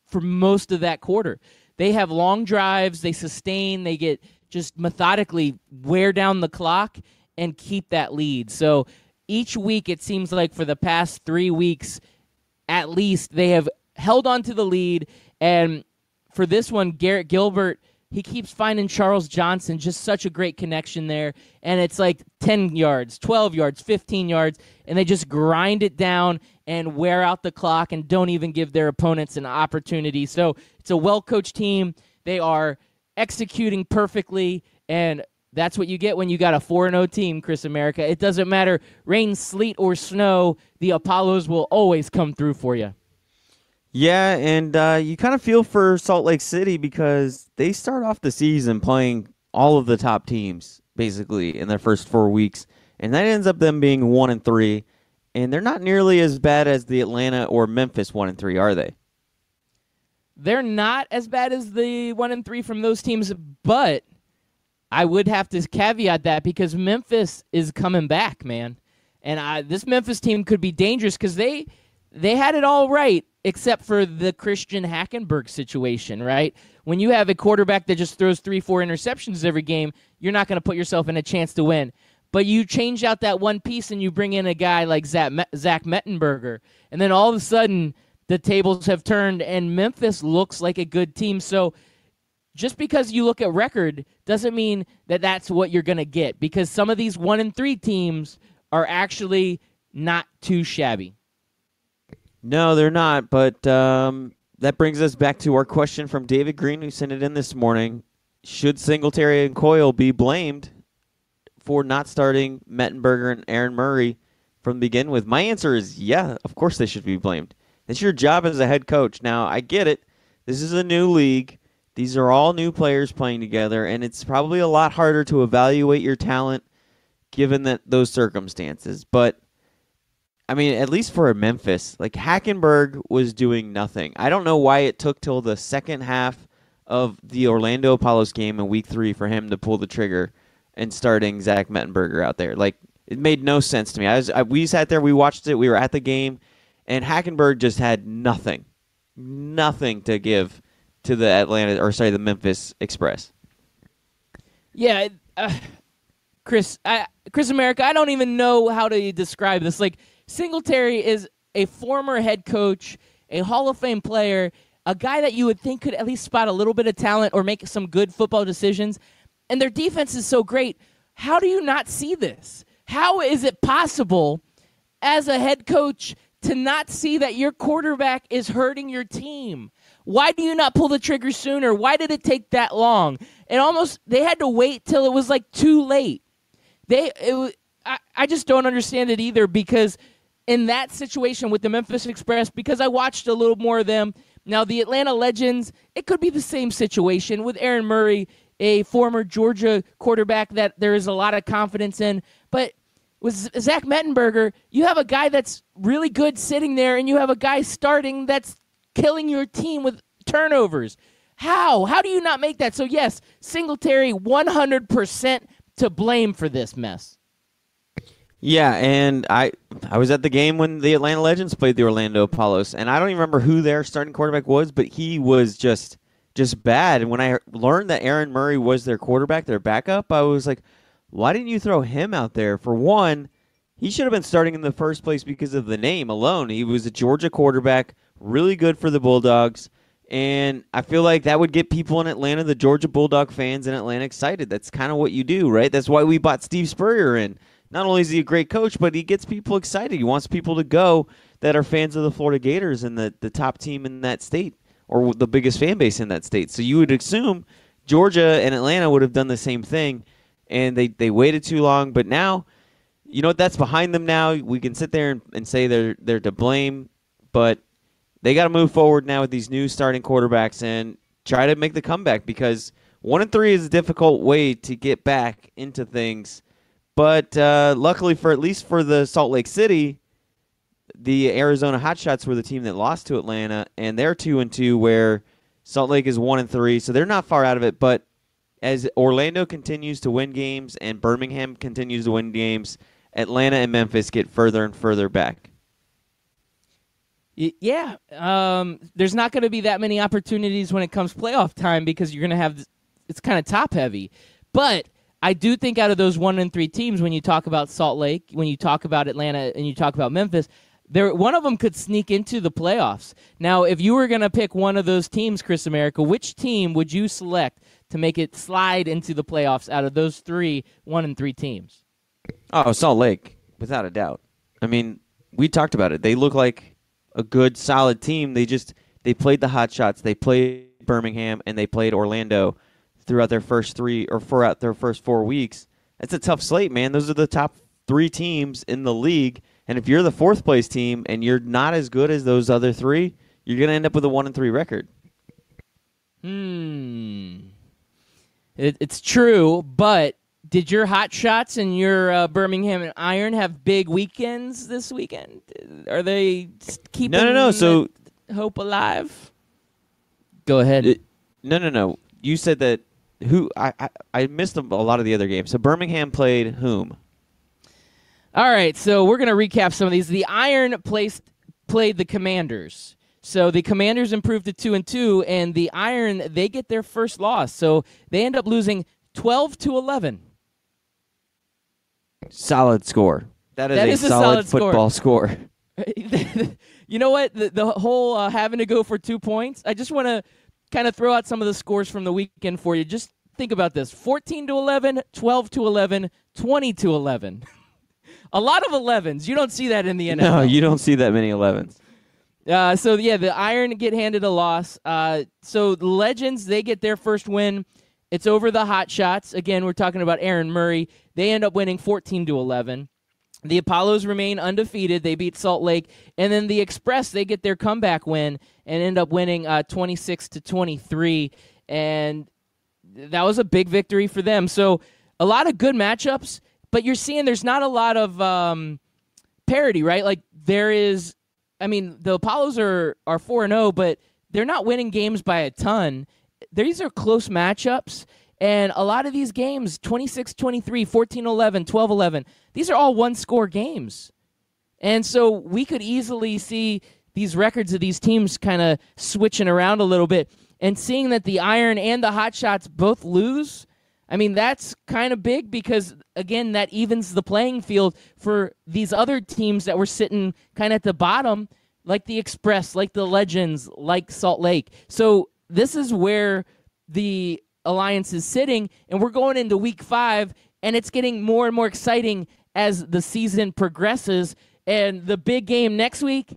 for most of that quarter. They have long drives, they sustain, they get just methodically wear down the clock and keep that lead. So each week, it seems like for the past 3 weeks, at least, they have held on to the lead. And for this one, Garrett Gilbert, he keeps finding Charles Johnson, just such a great connection there. And it's like 10 yards, 12 yards, 15 yards, and they just grind it down and wear out the clock and don't even give their opponents an opportunity. So it's a well-coached team. They are executing perfectly, and that's what you get when you got a 4-0 team, Chris America. It doesn't matter, rain, sleet, or snow, the Apollos will always come through for you. Yeah, and you kind of feel for Salt Lake City because they start off the season playing all of the top teams, basically, in their first 4 weeks, and that ends up them being 1-3, and they're not nearly as bad as the Atlanta or Memphis 1-3, are they? They're not as bad as the 1-3 from those teams, but I would have to caveat that because Memphis is coming back, man. And this Memphis team could be dangerous because they had it all right except for the Christian Hackenberg situation, right? When you have a quarterback that just throws 3-4 interceptions every game, you're not going to put yourself in a chance to win. But you change out that one piece and you bring in a guy like Zach Mettenberger, and then all of a sudden the tables have turned, and Memphis looks like a good team. So just because you look at record doesn't mean that that's what you're going to get, because some of these 1-3 teams are actually not too shabby. No, they're not, but that brings us back to our question from David Green, who sent it in this morning. Should Singletary and Coyle be blamed for not starting Mettenberger and Aaron Murray from the begin with? My answer is yeah, of course they should be blamed. It's your job as a head coach. Now, I get it. This is a new league. These are all new players playing together, and it's probably a lot harder to evaluate your talent given those circumstances. But, I mean, at least for Memphis, Hackenberg was doing nothing. I don't know why it took till the second half of the Orlando Apollos game in Week 3 for him to pull the trigger and starting Zach Mettenberger out there. It made no sense to me. We sat there, we watched it, we were at the game, and Hackenberg just had nothing to give to the Memphis Express. Yeah, Chris America, I don't even know how to describe this. Singletary is a former head coach, a Hall of Fame player, a guy that you would think could at least spot a little bit of talent or make some good football decisions, and their defense is so great. How do you not see this? How is it possible as a head coach to not see that your quarterback is hurting your team? Why do you not pull the trigger sooner? Why did it take that long? They had to wait till it was too late. I just don't understand it either, because in that situation with the Memphis Express, because I watched a little more of them. Now, the Atlanta Legends, it could be the same situation with Aaron Murray, a former Georgia quarterback that there is a lot of confidence in. But with Zach Mettenberger, you have a guy that's really good sitting there, and you have a guy starting that's killing your team with turnovers. How? How do you not make that? So, yes, Singletary 100% to blame for this mess. Yeah, and I was at the game when the Atlanta Legends played the Orlando Apollos, and I don't even remember who their starting quarterback was, but he was just bad. And when I learned that Aaron Murray was their quarterback, their backup, I was like, why didn't you throw him out there? For one, he should have been starting in the first place because of the name alone. He was a Georgia quarterback, really good for the Bulldogs, and I feel like that would get people in Atlanta, the Georgia Bulldog fans in Atlanta, excited. That's kind of what you do, right? That's why we bought Steve Spurrier in. Not only is he a great coach, but he gets people excited. He wants people to go that are fans of the Florida Gators and the top team in that state, or the biggest fan base in that state. So you would assume Georgia and Atlanta would have done the same thing, and they waited too long. But now, you know what? That's behind them now. We can sit there and say they're to blame, but they got to move forward now with these new starting quarterbacks and try to make the comeback because 1-3 is a difficult way to get back into things. But luckily, for at least for the Salt Lake City, the Arizona Hotshots were the team that lost to Atlanta, and they're 2-2, where Salt Lake is 1-3, so they're not far out of it. But as Orlando continues to win games and Birmingham continues to win games, Atlanta and Memphis get further and further back. Yeah, there's not going to be that many opportunities when it comes playoff time because you're going to have it's kind of top heavy. But I do think out of those 1-3 teams, when you talk about Salt Lake, when you talk about Atlanta, and you talk about Memphis, one of them could sneak into the playoffs. Now, if you were going to pick one of those teams, Chris America, which team would you select to make it slide into the playoffs out of those 1-3 teams? Oh, Salt Lake, without a doubt. I mean, we talked about it. They look like a good, solid team. They played the Hotshots, they played Birmingham, and they played Orlando throughout their first 4 weeks. That's a tough slate, man. Those are the top 3 teams in the league. And if you're the 4th place team and you're not as good as those other 3, you're going to end up with a 1-3 record. It's true, but did your Hotshots and your Birmingham and Iron have big weekends this weekend? Are they keeping No. So hope alive? Go ahead. No. You said that I missed a lot of the other games. So Birmingham played whom? All right, so we're going to recap some of these. The Iron played the Commanders. So the Commanders improved to 2-2, and the Iron, they get their first loss. So they end up losing 12-11. Solid score. That is a solid football score. You know what? The whole having to go for 2 points, I just want to kind of throw out some of the scores from the weekend for you. Just think about this. 14-11, 12-11, 20-11. A lot of 11s. You don't see that in the NFL. No, you don't see that many 11s. The Iron get handed a loss. So the Legends, they get their first win. It's over the Hotshots. Again, we're talking about Aaron Murray. They end up winning 14-11. The Apollos remain undefeated. They beat Salt Lake. And then the Express, they get their comeback win and end up winning 26-23. And that was a big victory for them. So a lot of good matchups. But you're seeing there's not a lot of parity, right? Like there is, I mean, the Apollos are 4-0, but they're not winning games by a ton. These are close matchups, and a lot of these games, 26-23, 14-11, 12-11, these are all one-score games. And so we could easily see these records of these teams kind of switching around a little bit, and seeing that the Iron and the Hotshots both lose, I mean, that's kind of big because, again, that evens the playing field for these other teams that were sitting kind of at the bottom, like the Express, like the Legends, like Salt Lake. So this is where the Alliance is sitting, and we're going into Week 5, and it's getting more and more exciting as the season progresses. And the big game next week,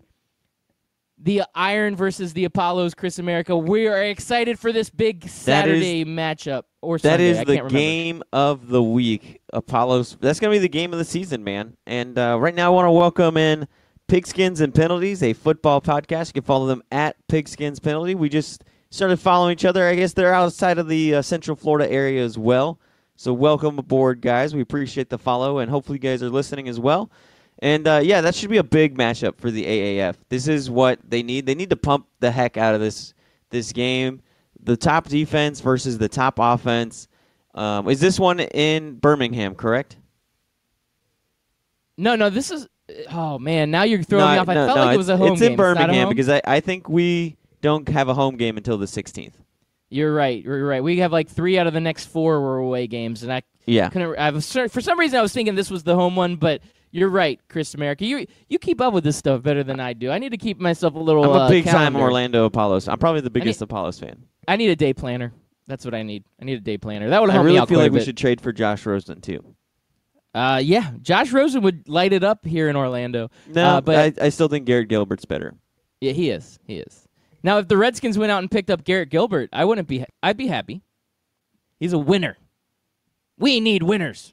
the Iron versus the Apollos, Chris America. We are excited for this big Saturday matchup. Or Sunday. That is the game of the week. Apollos. That's going to be the game of the season, man. And right now I want to welcome in Pigskins and Penalties, a football podcast. You can follow them at Pigskins Penalty. We just started following each other. I guess they're outside of the Central Florida area as well. So welcome aboard, guys. We appreciate the follow, and hopefully you guys are listening as well. And, that should be a big matchup for the AAF. This is what they need. They need to pump the heck out of this game. The top defense versus the top offense. Is this one in Birmingham, correct? No, this is... Oh, man, now you're throwing me off. I felt like it was a home game. It's in Birmingham because I think we don't have a home game until the 16th. You're right. We have like 3 out of the next 4 were away games. And for some reason I was thinking this was the home one, but... You're right, Chris America. You keep up with this stuff better than I do. I need to keep myself a little I'm a big-time calendar. Orlando Apollos. I'm probably the biggest Apollos fan. I need a day planner. That's what I need. I need a day planner. That would help me out I really feel like we bit. should trade for Josh Rosen, too. Yeah. Josh Rosen would light it up here in Orlando. No, but I still think Garrett Gilbert's better. Yeah, he is. Now, if the Redskins went out and picked up Garrett Gilbert, I'd be happy. He's a winner. We need winners.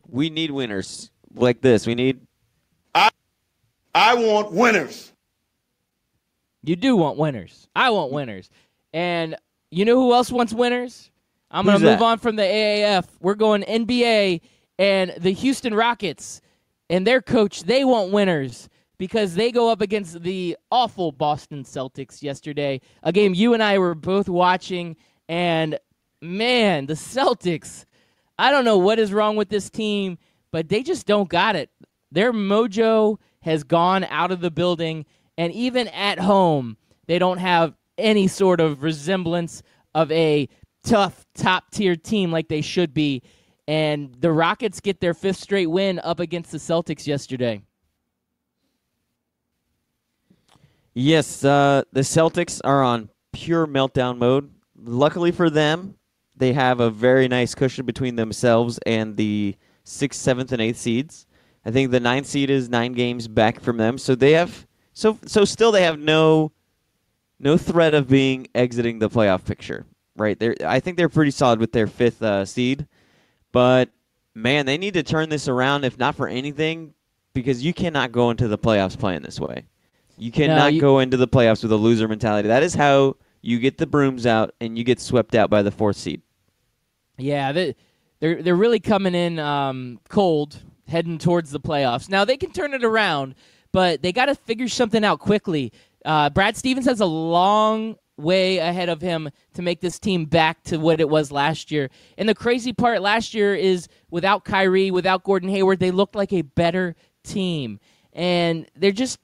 We need winners. like this. We need. I want winners. You do want winners. I want winners. And you know who else wants winners? I'm going to move on from the AAF. We're going NBA and the Houston Rockets and their coach. They want winners because they go up against the awful Boston Celtics yesterday, a game you and I were both watching. And, man, the Celtics, I don't know what is wrong with this team, but they just don't got it. Their mojo has gone out of the building, and even at home, they don't have any sort of resemblance of a tough top-tier team like they should be. And the Rockets get their 5th straight win up against the Celtics yesterday. Yes, the Celtics are on pure meltdown mode. Luckily for them, they have a very nice cushion between themselves and the 6th, 7th, and 8th seeds. I think the 9th seed is 9 games back from them, so they have still they have no threat of being exiting the playoff picture. Right? I think they're pretty solid with their 5th seed, but man, they need to turn this around if not for anything, because you cannot go into the playoffs playing this way. You cannot go into the playoffs with a loser mentality. That is how you get the brooms out and you get swept out by the 4th seed. Yeah, they're really coming in cold, heading towards the playoffs. Now, they can turn it around, but they got to figure something out quickly. Brad Stevens has a long way ahead of him to make this team back to what it was last year. And the crazy part last year is without Kyrie, without Gordon Hayward, they looked like a better team. And they just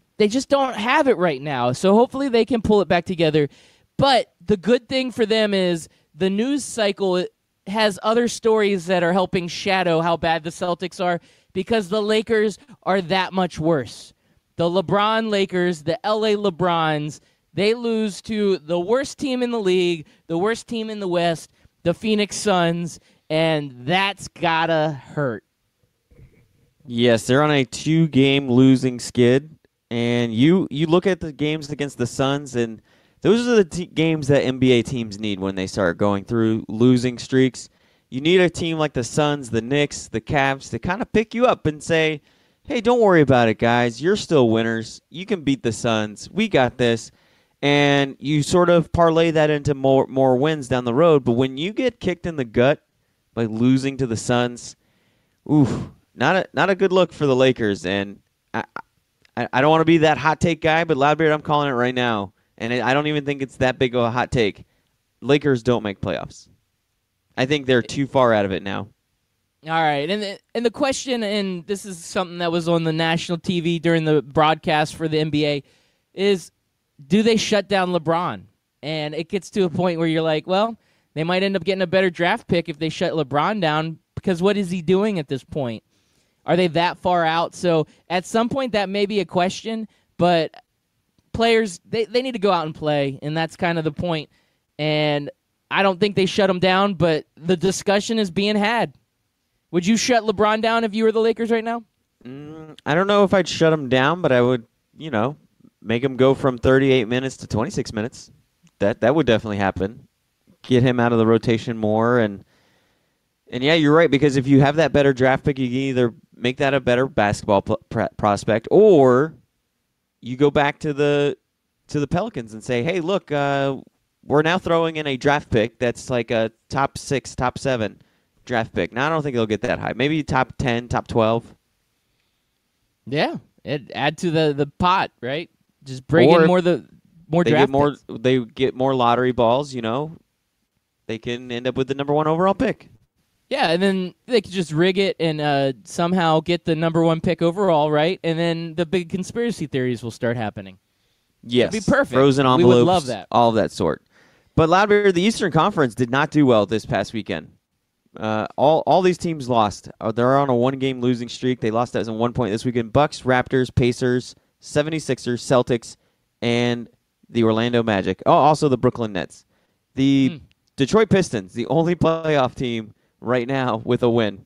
don't have it right now. So hopefully they can pull it back together. But the good thing for them is the news cycle has other stories that are helping shadow how bad the Celtics are, because the Lakers are that much worse. The LeBron Lakers, the LA LeBrons, they lose to the worst team in the league, the worst team in the West, the Phoenix Suns, and that's gotta hurt. Yes, they're on a 2-game losing skid, and you look at the games against the Suns, and those are the games that NBA teams need when they start going through losing streaks. You need a team like the Suns, the Knicks, the Cavs to kind of pick you up and say, hey, don't worry about it, guys. You're still winners. You can beat the Suns. We got this. And you sort of parlay that into more wins down the road. But when you get kicked in the gut by losing to the Suns, not a good look for the Lakers. And I don't want to be that hot take guy, but Loudbeard, I'm calling it right now. And I don't even think it's that big of a hot take. Lakers don't make playoffs. I think they're too far out of it now. All right, and the question, and this is something that was on the national TV during the broadcast for the NBA, is do they shut down LeBron? And it gets to a point where you're like, well, they might end up getting a better draft pick if they shut LeBron down, because what is he doing at this point? Are they that far out? So at some point that may be a question, but players, they need to go out and play, and that's kind of the point. And I don't think they shut him down, but the discussion is being had. Would you shut LeBron down if you were the Lakers right now? I don't know if I'd shut him down, but I would, make him go from 38 minutes to 26 minutes. That would definitely happen. Get him out of the rotation more, and yeah, you're right, because if you have that better draft pick, you can either make that a better basketball prospect, or you go back to the Pelicans and say, hey, look, we're now throwing in a draft pick that's like a top 6, top 7 draft pick. Now, I don't think they'll get that high. Maybe top 10, top 12. Yeah, add to the pot, right? Just bring in more draft picks. They get more lottery balls, They can end up with the number 1 overall pick. Yeah, and then they could just rig it and somehow get the number 1 pick overall, right? And then the big conspiracy theories will start happening. Yes. It'd be perfect. Frozen envelopes. We would love that. All of that sort. But Loudbeard, the Eastern Conference did not do well this past weekend. All these teams lost. They're on a 1-game losing streak. They lost as in 1 point this weekend. Bucks, Raptors, Pacers, 76ers, Celtics, and the Orlando Magic. Oh, also the Brooklyn Nets. The Detroit Pistons, the only playoff team right now with a win.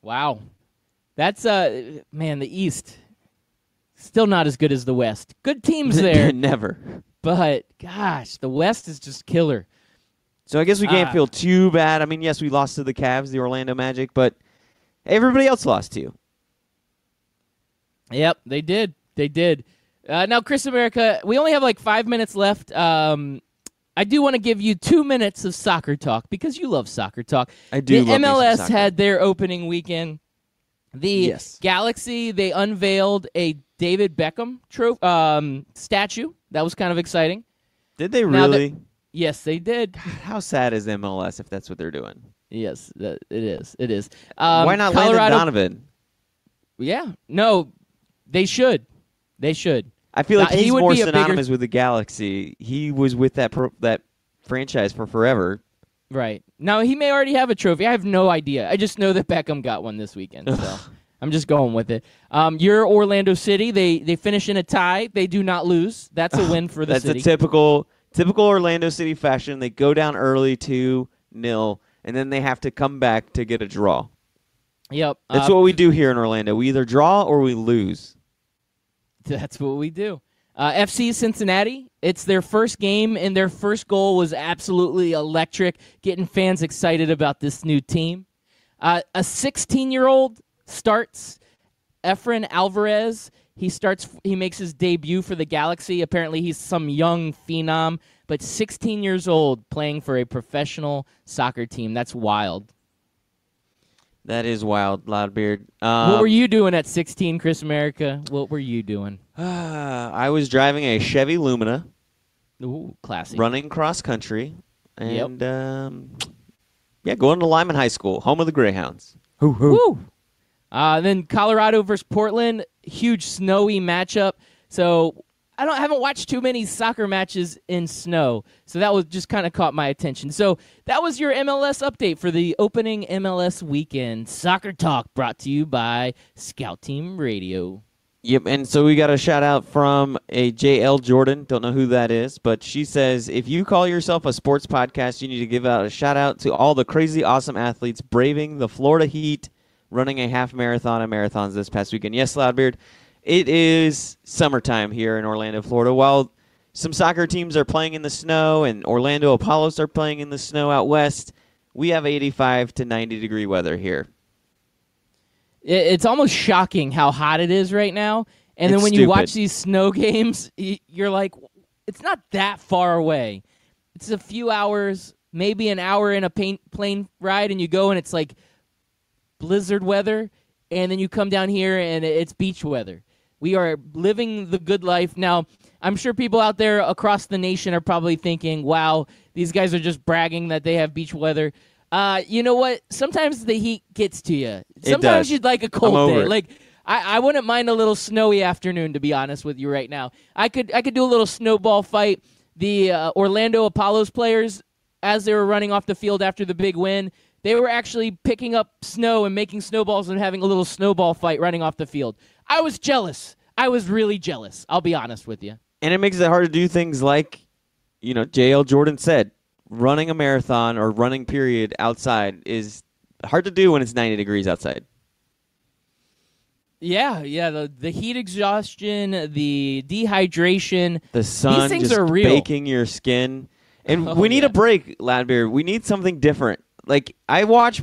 Wow. That's, the East, still not as good as the West. Good teams there. Never. But, gosh, the West is just killer. So I guess we can't feel too bad. I mean, yes, we lost to the Cavs, the Orlando Magic, but Everybody else lost to you. Yep, they did. They did. Now, Chris America, we only have like 5 minutes left. I do want to give you 2 minutes of soccer talk because you love soccer talk. I do The love me some MLS soccer. had their opening weekend. The Yes. Galaxy, they unveiled a David Beckham statue. That was kind of exciting. Did they Now really? Yes, they did. How sad is MLS if that's what they're doing? Yes, it is. It is. Why not Colorado, Landon Donovan? Yeah. No, they should. They should. I feel like He he's would more be a bigger- synonymous with the Galaxy. He was with that franchise for forever. Right. Now, he may already have a trophy. I have no idea. I just know that Beckham got one this weekend, so I'm just going with it. Your Orlando City, they finish in a tie. They do not lose. That's a win for the That's city. a typical Orlando City fashion. They go down early 2-0, and then they have to come back to get a draw. Yep. That's what we do here in Orlando. We either draw or we lose. That's what we do. FC Cincinnati, it's their first game, and their first goal was absolutely electric, getting fans excited about this new team. A 16-year-old starts, Efren Alvarez. He makes his debut for the Galaxy. Apparently, he's some young phenom, but 16 years old playing for a professional soccer team. That's wild. That is wild, Loudbeard. What were you doing at 16, Chris America? What were you doing? I was driving a Chevy Lumina, Ooh, classy. running cross country, Yep. and going to Lyman High School, home of the Greyhounds. Woo! Then Colorado versus Portland, huge snowy matchup. So I haven't watched too many soccer matches in snow, so that was just kind of caught my attention. So that was your MLS update for the opening MLS weekend. Soccer Talk brought to you by Scout Team Radio. Yep, and so we got a shout out from a JL Jordan. Don't know who that is, but she says, if you call yourself a sports podcast, you need to give out a shout out to all the crazy, awesome athletes braving the Florida heat, running a half marathon and marathons this past weekend. Yes, Loudbeard, it is summertime here in Orlando, Florida. While some soccer teams are playing in the snow and Orlando Apollos are playing in the snow out west, we have 85 to 90 degree weather here. It's almost shocking how hot it is right now. And then It's when you stupid. watch these snow games, you're like, it's not that far away. It's a few hours, maybe an hour in a plane ride, and you go and it's like blizzard weather, and then you come down here and it's beach weather. We are living the good life. Now, I'm sure people out there across the nation are probably thinking, wow, these guys are just bragging that they have beach weather. You know what? Sometimes the heat gets to you. Sometimes does. you'd like a I'm cold over day. it. Like I wouldn't mind a little snowy afternoon, to be honest with you right now. I could do a little snowball fight. The Orlando Apollos players, as they were running off the field after the big win, they were actually picking up snow and making snowballs and having a little snowball fight running off the field. I was jealous. I was really jealous. I'll be honest with you. And it makes it hard to do things like, JL Jordan said, running a marathon or running period outside is hard to do when it's 90 degrees outside. Yeah. The heat exhaustion, the dehydration. The sun things just are real. baking your skin. And Oh, we need yeah. a break, Loudbeard. We need something different. Like, I watch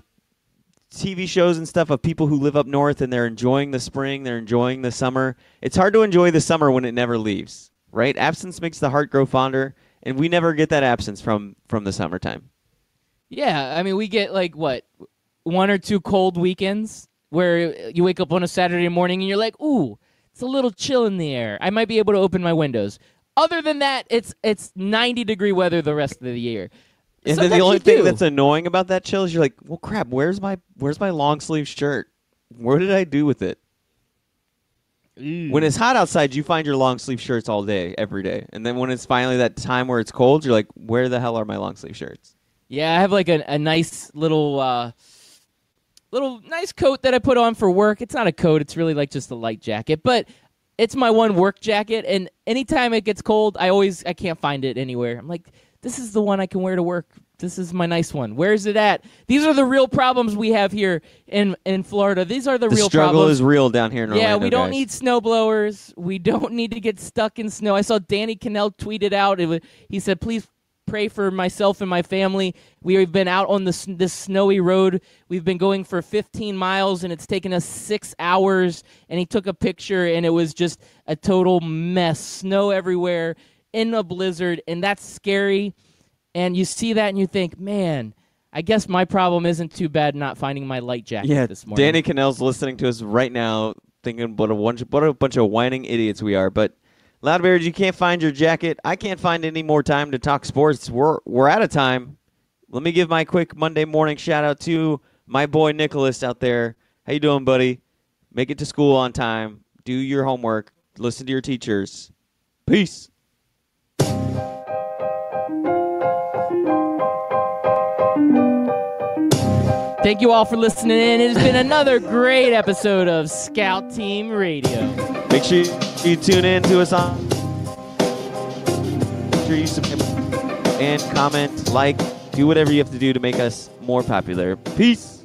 TV shows and stuff of people who live up north and they're enjoying the spring, they're enjoying the summer. It's hard to enjoy the summer when it never leaves, right? Absence makes the heart grow fonder, and we never get that absence from the summertime. Yeah, I mean, we get like what, 1 or 2 cold weekends where you wake up on a Saturday morning and you're like, ooh, it's a little chill in the air. I might be able to open my windows. Other than that, it's 90-degree weather the rest of the year. And then the Sometimes only you thing do. that's annoying about that chill is you're like, well, crap, where's my long sleeve shirt? What did I do with it? When it's hot outside, you find your long sleeve shirts all day, every day. And then when it's finally that time where it's cold, you're like, where the hell are my long sleeve shirts? Yeah, I have like a nice little nice coat that I put on for work. It's not a coat; it's really like just a light jacket, but it's my one work jacket. And anytime it gets cold, I can't find it anywhere. I'm like, this is the one I can wear to work. This is my nice one. Where's it at? These are the real problems we have here in Florida. These are the The real struggle problems. is real down here in Orlando, Yeah, we don't guys. need snow blowers. We don't need to get stuck in snow. I saw Danny Cannell tweet it out. He said, please pray for myself and my family. We've been out on this snowy road. We've been going for 15 miles, and it's taken us 6 hours. And he took a picture, and it was just a total mess. Snow everywhere in a blizzard, and that's scary. And you see that, and you think, man, I guess my problem isn't too bad not finding my light jacket this morning. Danny Cannell's listening to us right now, thinking what a bunch of whining idiots we are. But Loudbeards, you can't find your jacket. I can't find any more time to talk sports. We're out of time. Let me give my quick Monday morning shout out to my boy Nicholas out there. How you doing, buddy? Make it to school on time. Do your homework. Listen to your teachers. Peace. Thank you all for listening in. It has been another great episode of Scout Team Radio. Make sure you tune in to us on. Make sure you subscribe and comment, like, do whatever you have to do to make us more popular. Peace.